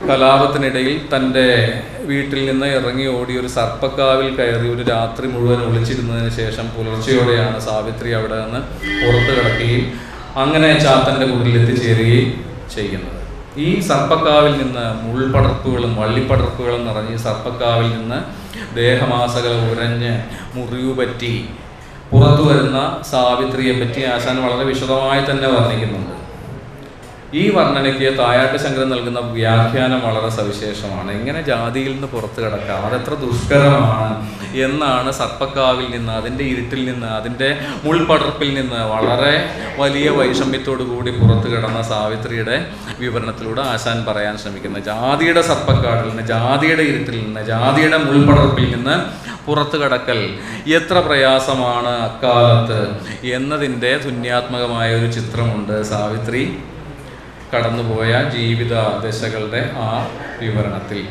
കലാപത്തിനിടയിൽ തൻ്റെ വീട്ടിൽ നിന്ന് ഇറങ്ങി ഓടി ഒരു സർപ്പക്കാവിൽ കയറി ഒരു രാത്രി മുഴുവൻ ഒളിച്ചിരുന്നതിന് ശേഷം പുലർച്ചെയോടെയാണ് സാവിത്രി അവിടെ നിന്ന് പുറത്തു കിടക്കുകയും അങ്ങനെ ചാത്തൻ്റെ കുടിൽ എത്തിച്ചേരുകയും ചെയ്യുന്നത്. ഈ സർപ്പക്കാവിൽ നിന്ന് മുൾപടർപ്പുകളും വള്ളിപ്പടർപ്പുകളും നിറഞ്ഞ് ഈ സർപ്പക്കാവിൽ നിന്ന് ദേഹമാസകൾ ഉരഞ്ഞ് മുറിവ് പറ്റി പുറത്തു വരുന്ന സാവിത്രിയെ പറ്റി ആശാൻ വളരെ വിശദമായി തന്നെ വർണ്ണിക്കുന്നുണ്ട്. ഈ വർണ്ണനയ്ക്ക് തായാട്ട് ശങ്കരൻ നൽകുന്ന വ്യാഖ്യാനം വളരെ സവിശേഷമാണ്. എങ്ങനെ ജാതിയിൽ നിന്ന് പുറത്തു കിടക്കാം, അതെത്ര ദുഷ്കരമാണ് എന്നാണ് സർപ്പക്കാവിൽ നിന്ന്, അതിൻ്റെ ഇരുട്ടിൽ നിന്ന്, അതിൻ്റെ മുൾപടർപ്പിൽ നിന്ന് വളരെ വലിയ വൈഷമ്യത്തോടു കൂടി പുറത്തു കിടന്ന സാവിത്രിയുടെ വിവരണത്തിലൂടെ ആശാൻ പറയാൻ ശ്രമിക്കുന്നത്. ജാതിയുടെ സർപ്പക്കാടിൽ നിന്ന്, ജാതിയുടെ ഇരുട്ടിൽ നിന്ന്, ജാതിയുടെ മുൾപടർപ്പിൽ നിന്ന് പുറത്തു കടക്കൽ എത്ര പ്രയാസമാണ് അക്കാലത്ത് എന്നതിൻ്റെ തുന്യാത്മകമായ ഒരു ചിത്രമുണ്ട് സാവിത്രി കടന്നുപോയ ജീവിത ദശകളുടെ ആ വിവരണത്തിൽ.